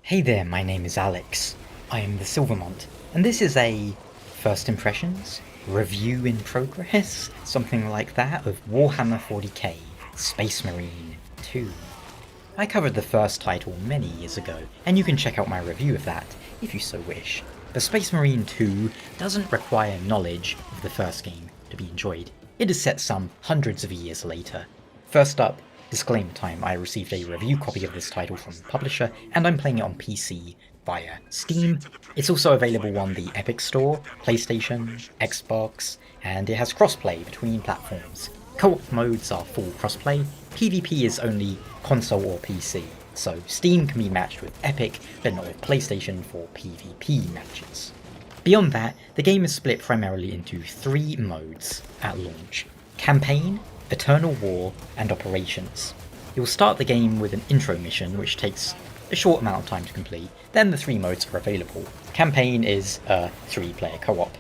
Hey there, my name is Alex. I am the Silver Mont, and this is a first impressions review in progress, something like that, of Warhammer 40k Space Marine 2. I covered the first title many years ago, and you can check out my review of that if you so wish. But Space Marine 2 doesn't require knowledge of the first game to be enjoyed. It is set some hundreds of years later. First up, disclaimer time, I received a review copy of this title from the publisher, and I'm playing it on PC via Steam. It's also available on the Epic Store, PlayStation, Xbox, and it has crossplay between platforms. Co-op modes are full crossplay, PvP is only console or PC, so Steam can be matched with Epic, but not with PlayStation for PvP matches. Beyond that, the game is split primarily into three modes at launch: Campaign, Eternal War, and Operations. You'll start the game with an intro mission which takes a short amount of time to complete, then the three modes are available. Campaign is a 3-player co-op.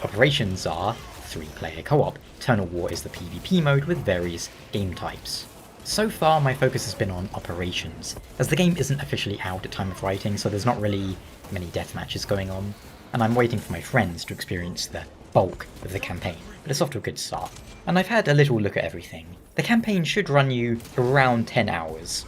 Operations are 3-player co-op. Eternal War is the PvP mode with various game types. So far my focus has been on Operations, as the game isn't officially out at time of writing, so there's not really many deathmatches going on, and I'm waiting for my friends to experience the bulk of the campaign, but it's off to a good start. And I've had a little look at everything. The campaign should run you around 10 hours.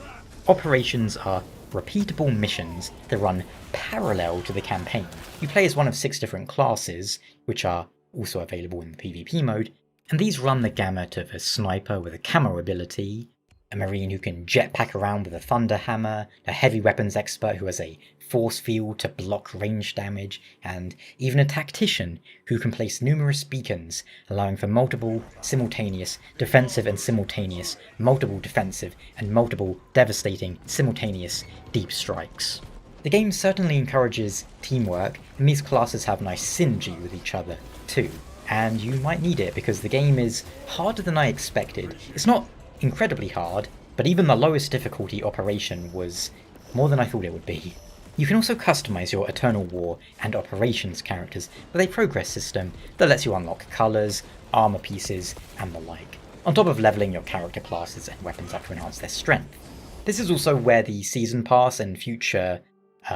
Operations are repeatable missions that run parallel to the campaign. You play as one of 6 different classes, which are also available in the PvP mode, and these run the gamut of a sniper with a camo ability, a marine who can jetpack around with a thunder hammer, a heavy weapons expert who has a force field to block range damage, and even a tactician who can place numerous beacons, allowing for multiple simultaneous defensive and simultaneous multiple defensive and multiple devastating simultaneous deep strikes. The game certainly encourages teamwork, and these classes have nice synergy with each other too, and you might need it because the game is harder than I expected. It's not incredibly hard, but even the lowest difficulty operation was more than I thought it would be. You can also customize your Eternal War and Operations characters with a progress system that lets you unlock colours, armour pieces, and the like, on top of levelling your character classes and weapons up to enhance their strength. This is also where the Season Pass and future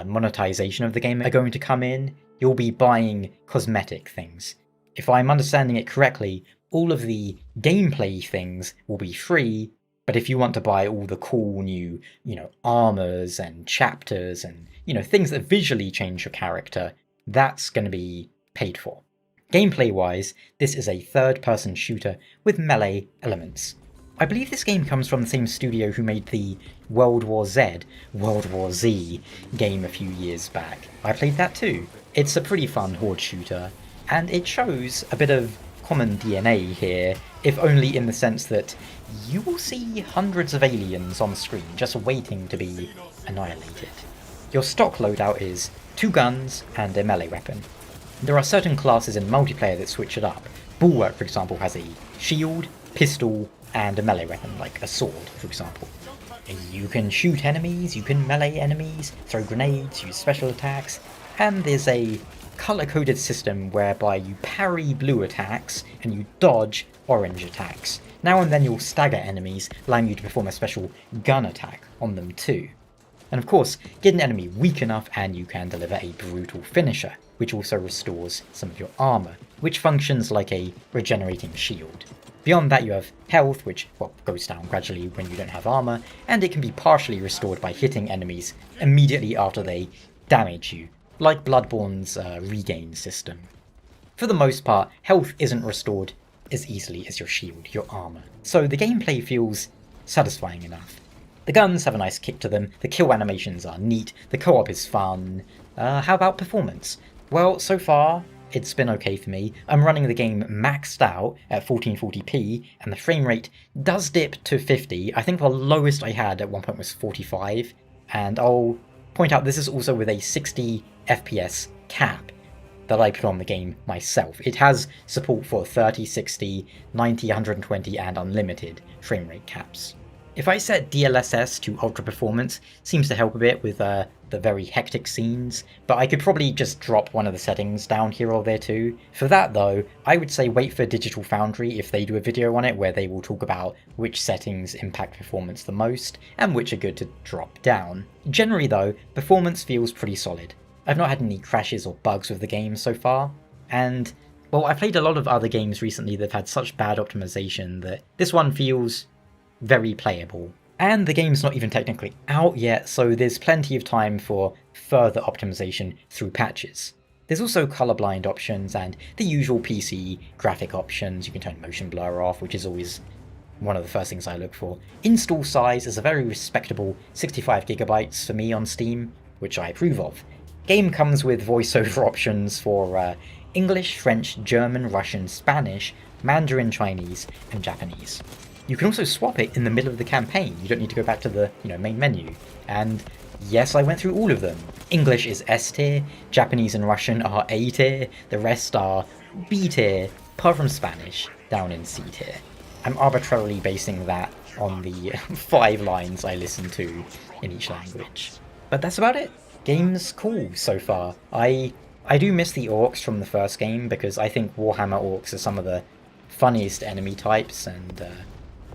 monetization of the game are going to come in. You'll be buying cosmetic things. If I'm understanding it correctly, all of the gameplay things will be free, but if you want to buy all the cool new, armors and chapters and, things that visually change your character, that's going to be paid for. Gameplay-wise, this is a third-person shooter with melee elements. I believe this game comes from the same studio who made the World War Z game a few years back. I played that too. It's a pretty fun horde shooter, and it shows a bit of common DNA here, if only in the sense that you will see hundreds of aliens on the screen just waiting to be annihilated. Your stock loadout is 2 guns and a melee weapon. There are certain classes in multiplayer that switch it up. Bulwark, for example, has a shield, pistol, and a melee weapon, like a sword, for example. You can shoot enemies, you can melee enemies, throw grenades, use special attacks, and there's a colour-coded system whereby you parry blue attacks and you dodge orange attacks. Now and then you'll stagger enemies, allowing you to perform a special gun attack on them too. And of course, get an enemy weak enough and you can deliver a brutal finisher, which also restores some of your armour, which functions like a regenerating shield. Beyond that you have health, which goes down gradually when you don't have armour, and it can be partially restored by hitting enemies immediately after they damage you, like Bloodborne's regain system. For the most part, health isn't restored as easily as your shield, your armour, so the gameplay feels satisfying enough. The guns have a nice kick to them, the kill animations are neat, the co-op is fun. How about performance? Well, so far, it's been okay for me. I'm running the game maxed out at 1440p, and the frame rate does dip to 50. I think the lowest I had at one point was 45, and I'll point out this is also with a 60 FPS cap that I put on the game myself. It has support for 30, 60, 90, 120 and unlimited frame rate caps. If I set DLSS to ultra performance, seems to help a bit with the very hectic scenes, but I could probably just drop one of the settings down here or there too. For that though, I would say wait for Digital Foundry if they do a video on it where they will talk about which settings impact performance the most and which are good to drop down. Generally though, performance feels pretty solid. I've not had any crashes or bugs with the game so far, and well, I played a lot of other games recently that have had such bad optimization that this one feels very playable. And the game's not even technically out yet, so there's plenty of time for further optimization through patches. There's also colorblind options and the usual PC graphic options. You can turn motion blur off, which is always one of the first things I look for. Install size is a very respectable 65GB for me on Steam, which I approve of. Game comes with voiceover options for English, French, German, Russian, Spanish, Mandarin Chinese, and Japanese. You can also swap it in the middle of the campaign. You don't need to go back to the main menu. And yes, I went through all of them. English is S tier, Japanese and Russian are A tier, the rest are B tier, apart from Spanish, down in C tier. I'm arbitrarily basing that on the 5 lines I listen to in each language. But that's about it. Game's cool so far. I do miss the orcs from the first game because I think Warhammer orcs are some of the funniest enemy types, and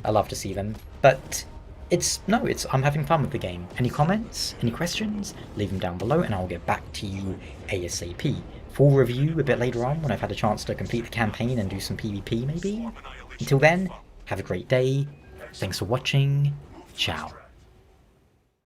I love to see them. But I'm having fun with the game. Any comments? Any questions? Leave them down below and I'll get back to you ASAP. Full review a bit later on when I've had a chance to complete the campaign and do some PvP maybe. Until then, have a great day. Thanks for watching. Ciao.